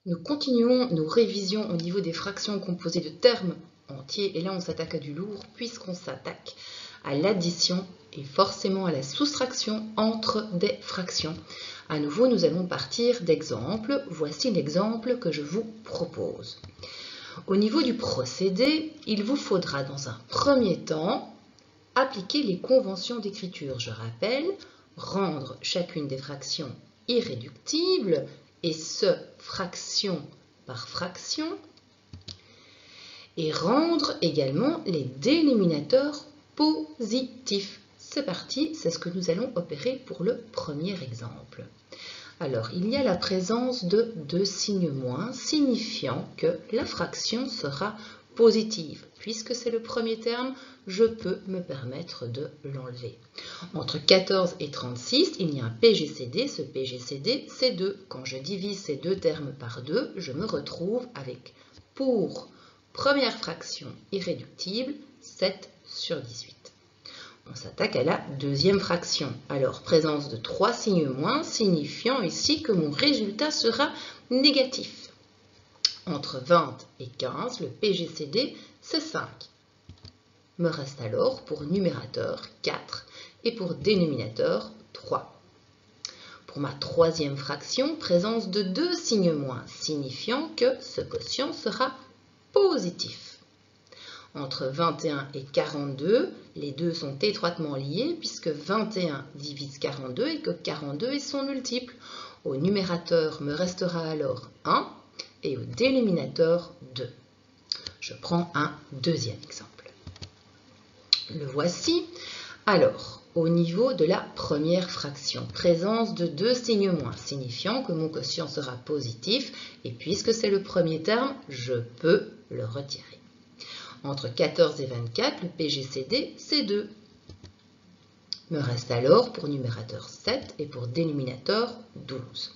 Nous continuons nos révisions au niveau des fractions composées de termes entiers. Et là, on s'attaque à du lourd puisqu'on s'attaque à l'addition et forcément à la soustraction entre des fractions. À nouveau, nous allons partir d'exemples. Voici l'exemple que je vous propose. Au niveau du procédé, il vous faudra dans un premier temps appliquer les conventions d'écriture. Je rappelle, rendre chacune des fractions irréductibles, et ce, fraction par fraction, et rendre également les dénominateurs positifs. C'est parti, c'est ce que nous allons opérer pour le premier exemple. Alors, il y a la présence de deux signes moins, signifiant que la fraction sera positive. Puisque c'est le premier terme, je peux me permettre de l'enlever. Entre 14 et 36, il y a un PGCD. Ce PGCD, c'est 2. Quand je divise ces deux termes par 2, je me retrouve avec, pour première fraction irréductible, 7 sur 18. On s'attaque à la deuxième fraction. Alors, présence de 3 signes moins, signifiant ici que mon résultat sera négatif. Entre 20 et 15, le PGCD, c'est 5. Me reste alors pour numérateur 4 et pour dénominateur 3. Pour ma troisième fraction, présence de 2 signes moins, signifiant que ce quotient sera positif. Entre 21 et 42, les deux sont étroitement liés puisque 21 divise 42 et que 42 est son multiple. Au numérateur me restera alors 1 et au dénominateur 2. Je prends un deuxième exemple. Le voici. Alors, au niveau de la première fraction, présence de 2 signes moins, signifiant que mon quotient sera positif et puisque c'est le premier terme, je peux le retirer. Entre 14 et 24, le PGCD, c'est 2. Me reste alors pour numérateur 7 et pour dénominateur 12.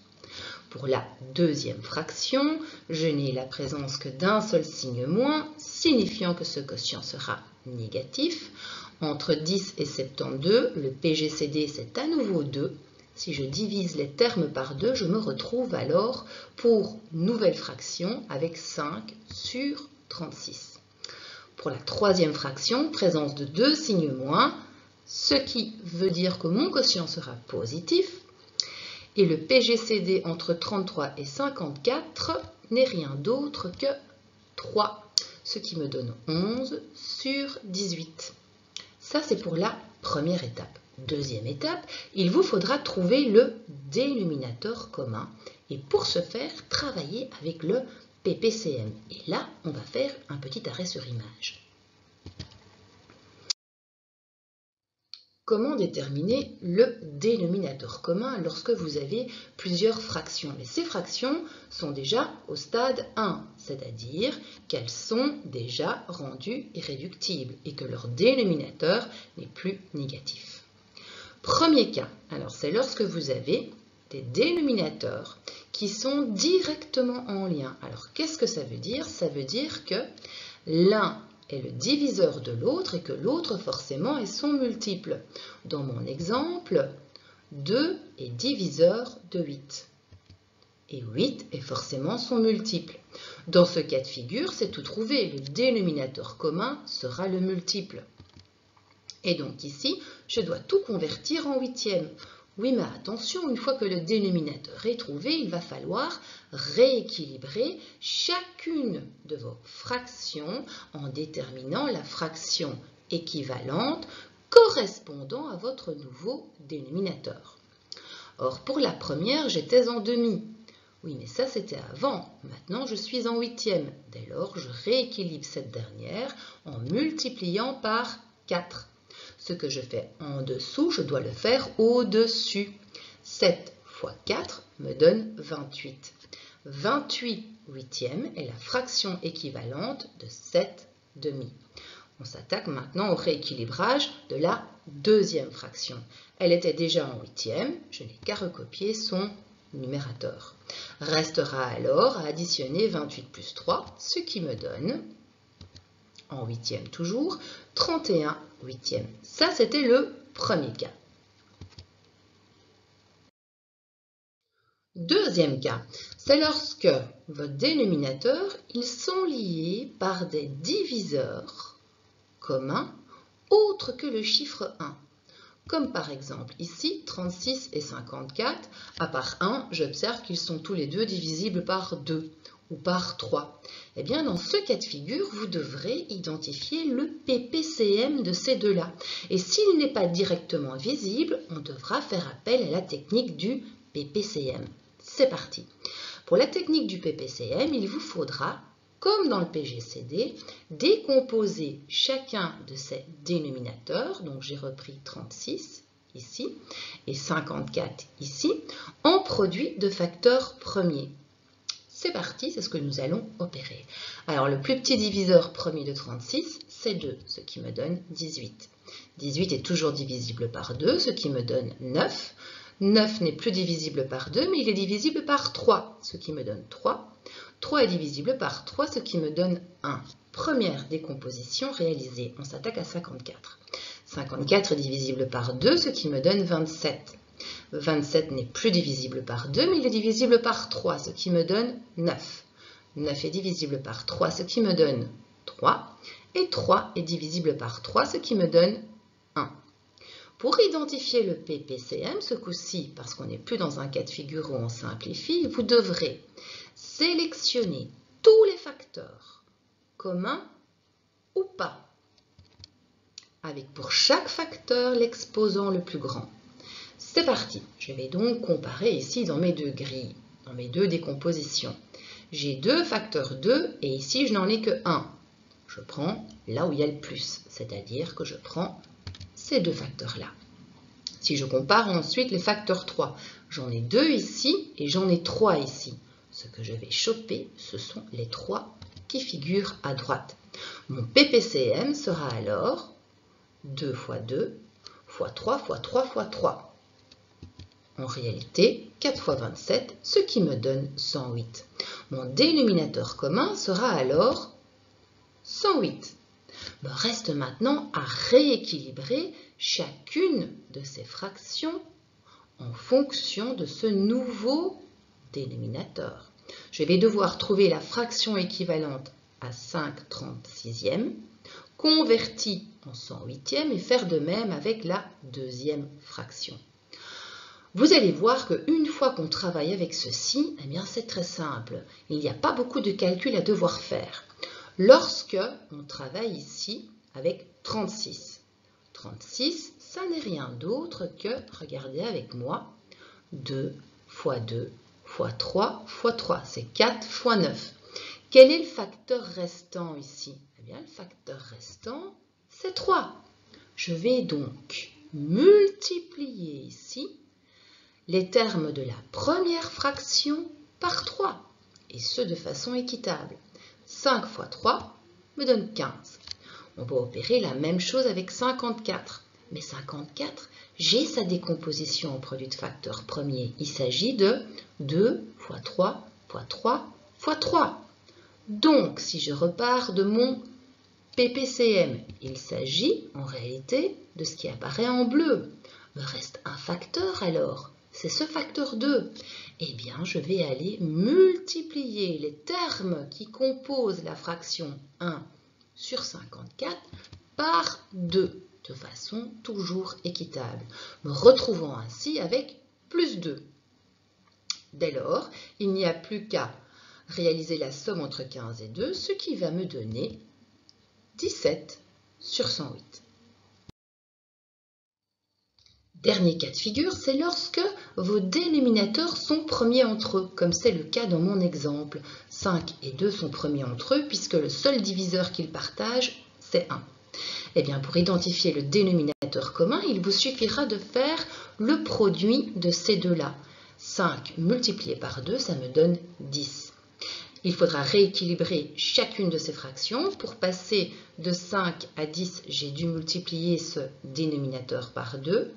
Pour la deuxième fraction, je n'ai la présence que d'un seul signe moins, signifiant que ce quotient sera négatif. Entre 10 et 72, le PGCD, c'est à nouveau 2. Si je divise les termes par 2, je me retrouve alors pour nouvelle fraction avec 5 sur 36. Pour la troisième fraction, présence de 2 signes moins, ce qui veut dire que mon quotient sera positif. Et le PGCD entre 33 et 54 n'est rien d'autre que 3, ce qui me donne 11 sur 18. Ça, c'est pour la première étape. Deuxième étape, il vous faudra trouver le dénominateur commun et pour ce faire, travailler avec le PPCM. Et là, on va faire un petit arrêt sur image. Comment déterminer le dénominateur commun lorsque vous avez plusieurs fractions? Mais ces fractions sont déjà au stade 1, c'est-à-dire qu'elles sont déjà rendues irréductibles et que leur dénominateur n'est plus négatif. Premier cas, alors c'est lorsque vous avez des dénominateurs qui sont directement en lien. Alors qu'est-ce que ça veut dire? Ça veut dire que l'un est le diviseur de l'autre et que l'autre forcément est son multiple. Dans mon exemple, 2 est diviseur de 8. Et 8 est forcément son multiple. Dans ce cas de figure, c'est tout trouvé. Le dénominateur commun sera le multiple. Et donc ici, je dois tout convertir en huitième. Oui, mais attention, une fois que le dénominateur est trouvé, il va falloir rééquilibrer chacune de vos fractions en déterminant la fraction équivalente correspondant à votre nouveau dénominateur. Or, pour la première, j'étais en demi. Oui, mais ça, c'était avant. Maintenant, je suis en huitième. Dès lors, je rééquilibre cette dernière en multipliant par 4. Ce que je fais en dessous, je dois le faire au-dessus. 7 fois 4 me donne 28. 28 huitièmes est la fraction équivalente de 7 demi. On s'attaque maintenant au rééquilibrage de la deuxième fraction. Elle était déjà en huitième, je n'ai qu'à recopier son numérateur. Restera alors à additionner 28 plus 3, ce qui me donne, en huitième toujours, 31 huitièmes. Ça, c'était le premier cas. Deuxième cas, c'est lorsque votre dénominateur, ils sont liés par des diviseurs communs autres que le chiffre 1. Comme par exemple ici, 36 et 54, à part 1, j'observe qu'ils sont tous les deux divisibles par 2 ou par 3. Eh bien, dans ce cas de figure, vous devrez identifier le PPCM de ces deux-là. Et s'il n'est pas directement visible, on devra faire appel à la technique du PPCM. C'est parti. Pour la technique du PPCM, il vous faudra, comme dans le PGCD, décomposer chacun de ces dénominateurs, donc j'ai repris 36 ici et 54 ici, en produit de facteurs premiers. C'est parti, c'est ce que nous allons opérer. Alors le plus petit diviseur premier de 36, c'est 2, ce qui me donne 18. 18 est toujours divisible par 2, ce qui me donne 9. 9 n'est plus divisible par 2, mais il est divisible par 3, ce qui me donne 3. 3 est divisible par 3, ce qui me donne 1. Première décomposition réalisée. On s'attaque à 54. 54 est divisible par 2, ce qui me donne 27. 27 n'est plus divisible par 2, mais il est divisible par 3, ce qui me donne 9. 9 est divisible par 3, ce qui me donne 3. Et 3 est divisible par 3, ce qui me donne 1. Pour identifier le PPCM, ce coup-ci, parce qu'on n'est plus dans un cas de figure où on simplifie, vous devrez sélectionner tous les facteurs, communs ou pas, avec pour chaque facteur l'exposant le plus grand. C'est parti, je vais donc comparer ici dans mes deux grilles, dans mes deux décompositions. J'ai 2 facteurs 2 et ici je n'en ai que 1. Je prends là où il y a le plus, c'est-à-dire que je prends ces 2 facteurs-là. Si je compare ensuite les facteurs 3, j'en ai 2 ici et j'en ai 3 ici. Ce que je vais choper, ce sont les 3 qui figurent à droite. Mon PPCM sera alors 2 fois 2 fois 3 fois 3 fois 3. En réalité, 4 fois 27, ce qui me donne 108. Mon dénominateur commun sera alors 108. Me reste maintenant à rééquilibrer chacune de ces fractions en fonction de ce nouveau dénominateur. Je vais devoir trouver la fraction équivalente à 5/36e, convertie en 108e et faire de même avec la deuxième fraction. Vous allez voir qu'une fois qu'on travaille avec ceci, eh bien c'est très simple. Il n'y a pas beaucoup de calculs à devoir faire. Lorsque on travaille ici avec 36. 36, ça n'est rien d'autre que, regardez avec moi, 2 fois 2 fois 3 fois 3. C'est 4 fois 9. Quel est le facteur restant ici? Eh bien, le facteur restant, c'est 3. Je vais donc multiplier ici les termes de la première fraction par 3, et ce de façon équitable. 5 fois 3 me donne 15. On va opérer la même chose avec 54. Mais 54, j'ai sa décomposition en produit de facteurs premiers. Il s'agit de 2 fois 3 fois 3 fois 3. Donc, si je repars de mon PPCM, il s'agit en réalité de ce qui apparaît en bleu. Me reste un facteur alors. C'est ce facteur 2. Eh bien, je vais aller multiplier les termes qui composent la fraction 1 sur 54 par 2, de façon toujours équitable, me retrouvant ainsi avec plus 2. Dès lors, il n'y a plus qu'à réaliser la somme entre 15 et 2, ce qui va me donner 17 sur 108. Dernier cas de figure, c'est lorsque vos dénominateurs sont premiers entre eux, comme c'est le cas dans mon exemple. 5 et 2 sont premiers entre eux, puisque le seul diviseur qu'ils partagent, c'est 1. Eh bien, pour identifier le dénominateur commun, il vous suffira de faire le produit de ces deux-là. 5 multiplié par 2, ça me donne 10. Il faudra rééquilibrer chacune de ces fractions. Pour passer de 5 à 10, j'ai dû multiplier ce dénominateur par 2.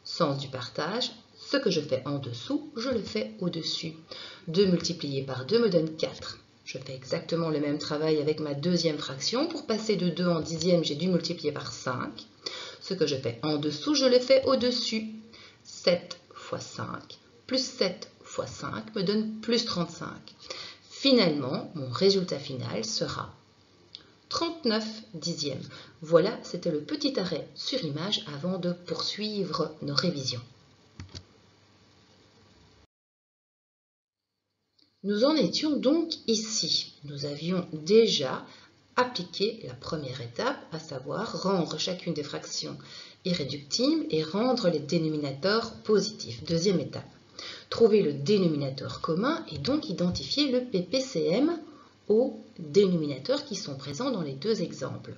Sens du partage, ce que je fais en dessous, je le fais au-dessus. 2 multiplié par 2 me donne 4. Je fais exactement le même travail avec ma deuxième fraction. Pour passer de 2 en dixième, j'ai dû multiplier par 5. Ce que je fais en dessous, je le fais au-dessus. 7 fois 5 plus 7 fois 5 me donne plus 35. Finalement, mon résultat final sera 39 dixièmes. Voilà, c'était le petit arrêt sur image avant de poursuivre nos révisions. Nous en étions donc ici. Nous avions déjà appliqué la première étape, à savoir rendre chacune des fractions irréductibles et rendre les dénominateurs positifs. Deuxième étape, trouver le dénominateur commun et donc identifier le PPCM aux dénominateurs qui sont présents dans les deux exemples.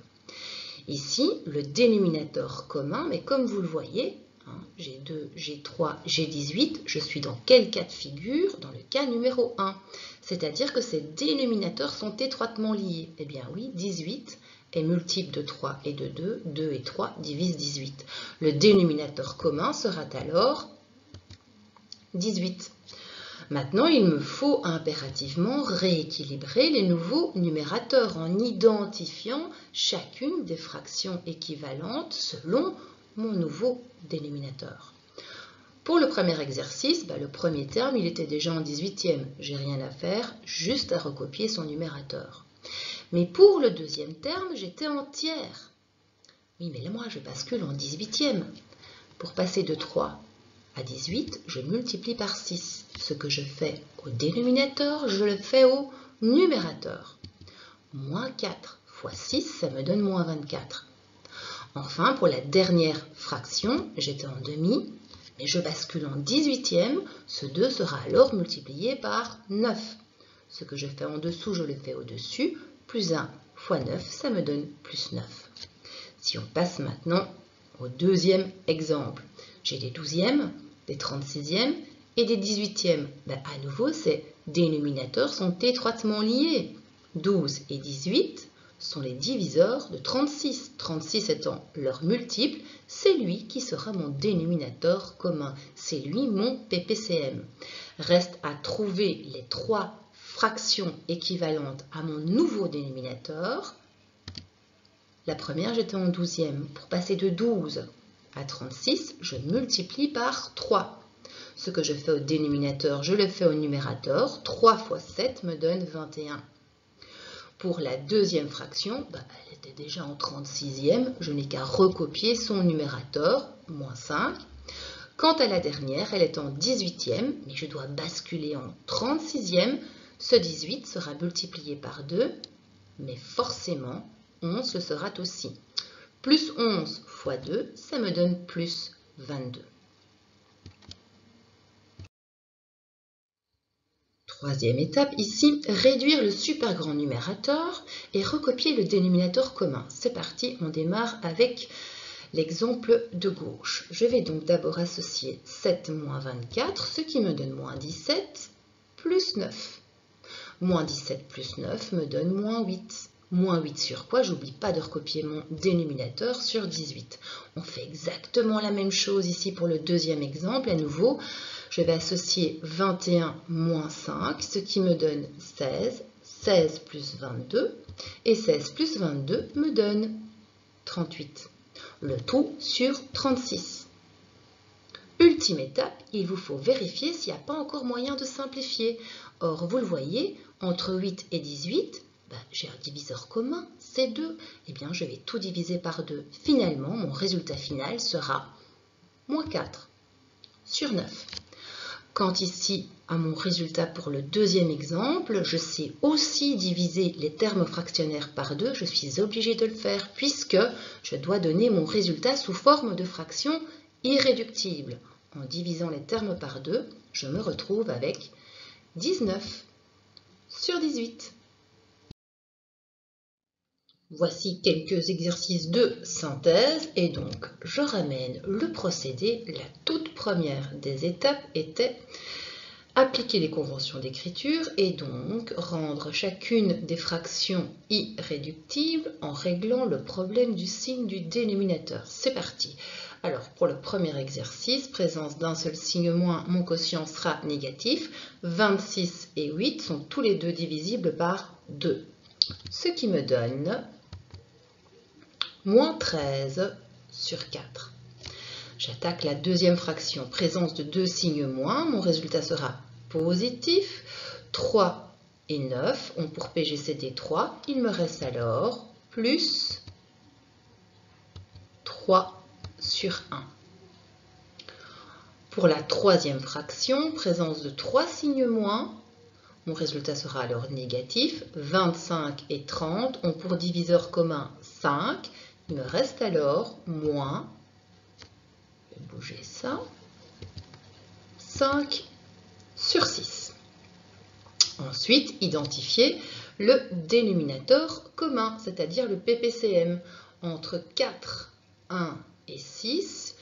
Ici, le dénominateur commun, mais comme vous le voyez, G2, G3, G18, je suis dans quel cas de figure? Dans le cas numéro 1. C'est-à-dire que ces dénominateurs sont étroitement liés. Eh bien oui, 18 est multiple de 3 et de 2, 2 et 3 divisent 18. Le dénominateur commun sera alors 18. Maintenant, il me faut impérativement rééquilibrer les nouveaux numérateurs en identifiant chacune des fractions équivalentes selon mon nouveau dénominateur. Pour le premier exercice, le premier terme, il était déjà en 18e. J'ai rien à faire, juste à recopier son numérateur. Mais pour le deuxième terme, j'étais en tiers. Oui, mais là, moi, je bascule en 18e. Pour passer de 3 à 18, je multiplie par 6. Ce que je fais au dénominateur, je le fais au numérateur. Moins 4 fois 6, ça me donne moins 24. Enfin, pour la dernière fraction, j'étais en demi, mais je bascule en 18e. Ce 2 sera alors multiplié par 9. Ce que je fais en dessous, je le fais au-dessus. Plus 1 fois 9, ça me donne plus 9. Si on passe maintenant au deuxième exemple, j'ai des 12e, des 36e et des 18e. À nouveau, ces dénominateurs sont étroitement liés. 12 et 18 sont les diviseurs de 36. 36 étant leur multiple, c'est lui qui sera mon dénominateur commun. C'est lui mon PPCM. Reste à trouver les 3 fractions équivalentes à mon nouveau dénominateur. La première, j'étais en 12e. Pour passer de 12 à 36, je multiplie par 3. Ce que je fais au dénominateur, je le fais au numérateur. 3 fois 7 me donne 21. Pour la deuxième fraction, elle était déjà en 36e. Je n'ai qu'à recopier son numérateur, moins 5. Quant à la dernière, elle est en 18e, mais je dois basculer en 36e. Ce 18 sera multiplié par 2, mais forcément, 11 le sera aussi. Plus 11 fois 2, ça me donne plus 22. Troisième étape ici, réduire le super grand numérateur et recopier le dénominateur commun. C'est parti, on démarre avec l'exemple de gauche. Je vais donc d'abord associer 7 moins 24, ce qui me donne moins 17 plus 9. Moins 17 plus 9 me donne moins 8. Moins 8 sur quoi? J'oublie pas de recopier mon dénominateur sur 18. On fait exactement la même chose ici pour le deuxième exemple. À nouveau, je vais associer 21 moins 5, ce qui me donne 16. 16 plus 22. Et 16 plus 22 me donne 38. Le tout sur 36. Ultime étape, il vous faut vérifier s'il n'y a pas encore moyen de simplifier. Or, vous le voyez, entre 8 et 18, j'ai un diviseur commun, c'est 2. Eh bien, je vais tout diviser par 2. Finalement, mon résultat final sera moins 4 sur 9. Quant ici à mon résultat pour le deuxième exemple, je sais aussi diviser les termes fractionnaires par 2. Je suis obligée de le faire puisque je dois donner mon résultat sous forme de fraction irréductible. En divisant les termes par 2, je me retrouve avec 19 sur 18. Voici quelques exercices de synthèse et donc je ramène le procédé. La toute première des étapes était appliquer les conventions d'écriture et donc rendre chacune des fractions irréductibles en réglant le problème du signe du dénominateur. C'est parti. Alors pour le premier exercice, présence d'un seul signe moins, mon quotient sera négatif. 26 et 8 sont tous les deux divisibles par 2. Ce qui me donne moins 13 sur 4. J'attaque la deuxième fraction, présence de deux signes moins, mon résultat sera positif. 3 et 9 ont pour PGCD 3. Il me reste alors plus 3 sur 1. Pour la troisième fraction, présence de 3 signes moins, mon résultat sera alors négatif. 25 et 30 ont pour diviseur commun 5. Il me reste alors moins, je vais bouger ça, 5 sur 6. Ensuite, identifier le dénominateur commun, c'est-à-dire le PPCM. Entre 4, 1 et 6,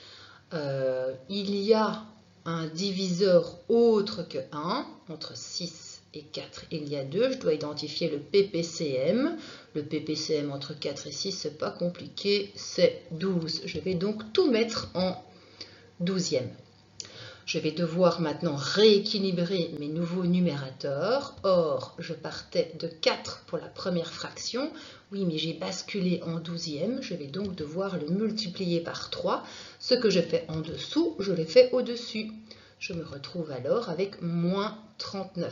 il y a un diviseur autre que 1. Entre 6 et 4, il y a 2. Je dois identifier le PPCM. Le PPCM entre 4 et 6, c'est pas compliqué, c'est 12. Je vais donc tout mettre en 12e. Je vais devoir maintenant rééquilibrer mes nouveaux numérateurs. Or, je partais de 4 pour la première fraction. Oui, mais j'ai basculé en 12e. Je vais donc devoir le multiplier par 3. Ce que je fais en dessous, je le fais au-dessus. Je me retrouve alors avec moins 39.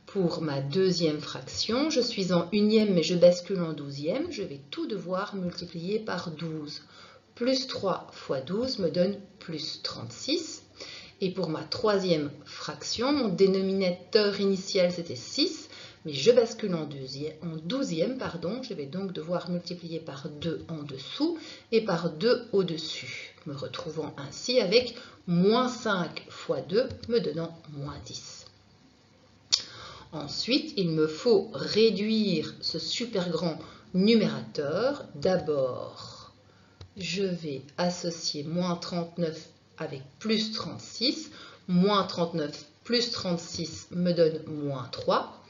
Pour ma deuxième fraction, je suis en unième, mais je bascule en 12e. Je vais tout devoir multiplier par 12. Plus 3 fois 12 me donne plus 36. Et pour ma troisième fraction, mon dénominateur initial c'était 6, mais je bascule en 12e, je vais donc devoir multiplier par 2 en dessous et par 2 au-dessus, me retrouvant ainsi avec moins 5 fois 2 me donnant moins 10. Ensuite, il me faut réduire ce super grand numérateur. D'abord, je vais associer moins 39 avec plus 36. Moins 39 plus 36 me donne moins 3.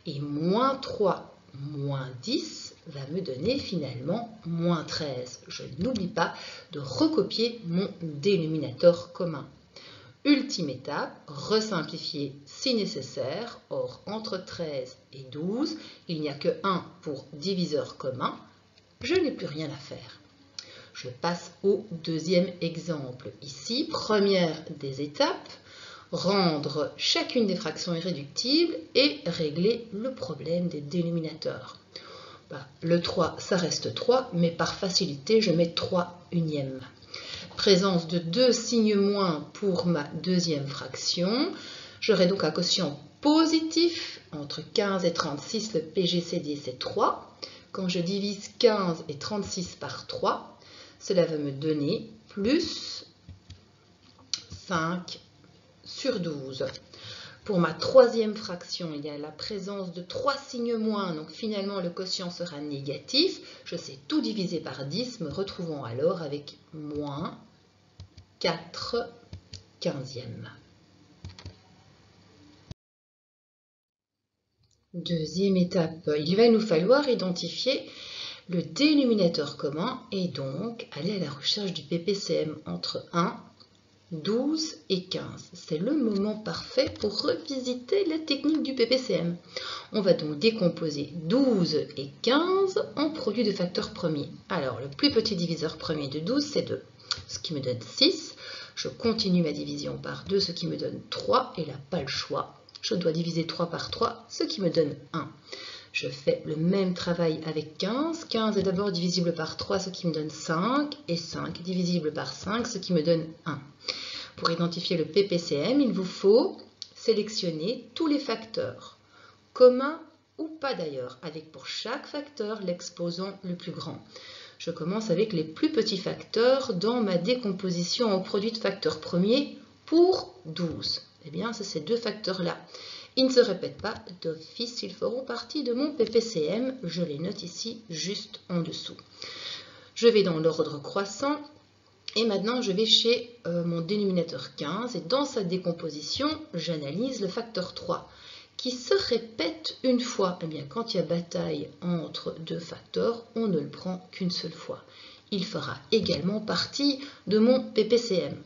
Et moins 3 moins 10 va me donner finalement moins 13. Je n'oublie pas de recopier mon dénominateur commun. Ultime étape, resimplifier si nécessaire. Or, entre 13 et 12, il n'y a que 1 pour diviseur commun. Je n'ai plus rien à faire. Je passe au deuxième exemple. Ici, première des étapes, rendre chacune des fractions irréductibles et régler le problème des dénominateurs. Le 3, ça reste 3, mais par facilité, je mets 3 unièmes. Présence de 2 signes moins pour ma deuxième fraction. J'aurai donc un quotient positif. Entre 15 et 36, le PGCD c'est 3. Quand je divise 15 et 36 par 3, cela va me donner plus 5 sur 12. Pour ma troisième fraction, il y a la présence de 3 signes moins, donc finalement le quotient sera négatif. Je sais tout diviser par 10, me retrouvant alors avec moins 4 quinzièmes. Deuxième étape, il va nous falloir identifier le dénominateur commun et donc aller à la recherche du PPCM entre 1, 12 et 15. C'est le moment parfait pour revisiter la technique du PPCM. On va donc décomposer 12 et 15 en produits de facteurs premiers. Alors, le plus petit diviseur premier de 12, c'est 2, ce qui me donne 6. Je continue ma division par 2, ce qui me donne 3, et là, pas le choix. Je dois diviser 3 par 3, ce qui me donne 1. Je fais le même travail avec 15. 15 est d'abord divisible par 3, ce qui me donne 5, et 5 divisible par 5, ce qui me donne 1. Pour identifier le PPCM, il vous faut sélectionner tous les facteurs, communs ou pas d'ailleurs, avec pour chaque facteur l'exposant le plus grand. Je commence avec les plus petits facteurs dans ma décomposition en produits de facteurs premiers pour 12. Eh bien, c'est ces deux facteurs-là. Ils ne se répètent pas d'office, ils feront partie de mon PPCM. Je les note ici juste en dessous. Je vais dans l'ordre croissant et maintenant je vais chez mon dénominateur 15 et dans sa décomposition, j'analyse le facteur 3 qui se répète une fois. Eh bien, quand il y a bataille entre deux facteurs, on ne le prend qu'une seule fois. Il fera également partie de mon PPCM.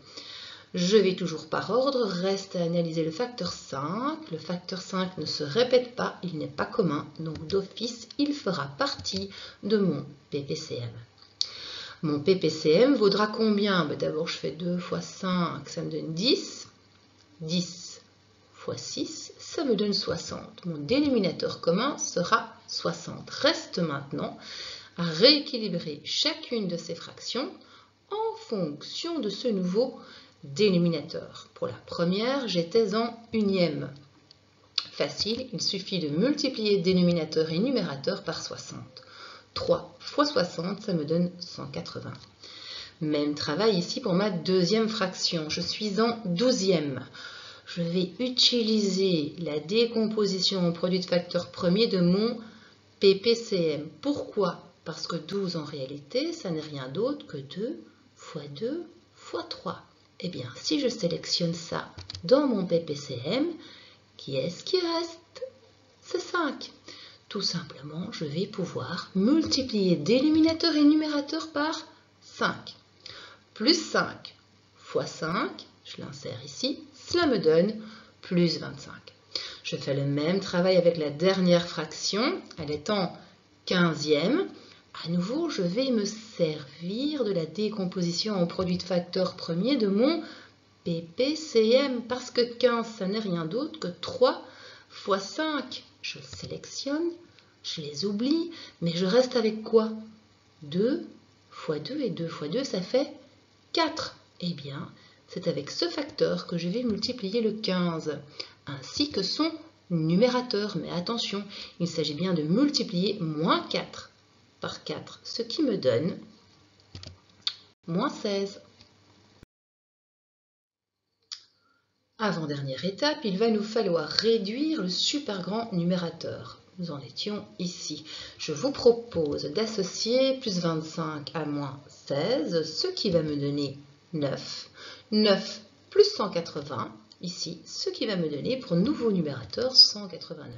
Je vais toujours par ordre, reste à analyser le facteur 5. Le facteur 5 ne se répète pas, il n'est pas commun, donc d'office, il fera partie de mon PPCM. Mon PPCM vaudra combien? D'abord, je fais 2 fois 5, ça me donne 10. 10 fois 6, ça me donne 60. Mon dénominateur commun sera 60. Reste maintenant à rééquilibrer chacune de ces fractions en fonction de ce nouveau dénominateur. Pour la première, j'étais en unième. Facile, il suffit de multiplier dénominateur et numérateur par 60. 3 fois 60, ça me donne 180. Même travail ici pour ma deuxième fraction. Je suis en douzième. Je vais utiliser la décomposition en produit de facteur premier de mon PPCM. Pourquoi? Parce que 12 en réalité, ça n'est rien d'autre que 2 fois 2 fois 3. Eh bien, si je sélectionne ça dans mon PPCM, qui est-ce qui reste? C'est 5. Tout simplement, je vais pouvoir multiplier dénominateur et numérateur par 5. Plus 5 fois 5, je l'insère ici, cela me donne plus 25. Je fais le même travail avec la dernière fraction, elle est en 15e. À nouveau, je vais me servir de la décomposition en produit de facteur premier de mon PPCM, parce que 15, ça n'est rien d'autre que 3 fois 5. Je sélectionne, je les oublie, mais je reste avec quoi? 2 fois 2 et 2 fois 2, ça fait 4. Eh bien, c'est avec ce facteur que je vais multiplier le 15, ainsi que son numérateur. Mais attention, il s'agit bien de multiplier moins 4 par 4, ce qui me donne moins 16. Avant-dernière étape, il va nous falloir réduire le super grand numérateur. Nous en étions ici. Je vous propose d'associer plus 25 à moins 16, ce qui va me donner 9. 9 plus 180, ici, ce qui va me donner pour nouveau numérateur 189.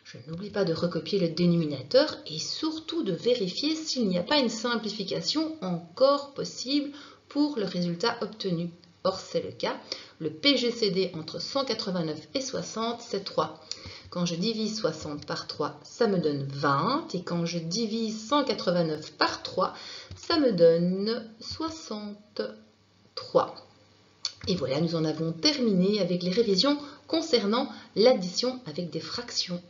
Je n'oublie pas de recopier le dénominateur et surtout de vérifier s'il n'y a pas une simplification encore possible pour le résultat obtenu. Or, c'est le cas. Le PGCD entre 189 et 60, c'est 3. Quand je divise 60 par 3, ça me donne 20. Et quand je divise 189 par 3, ça me donne 63. Et voilà, nous en avons terminé avec les révisions concernant l'addition avec des fractions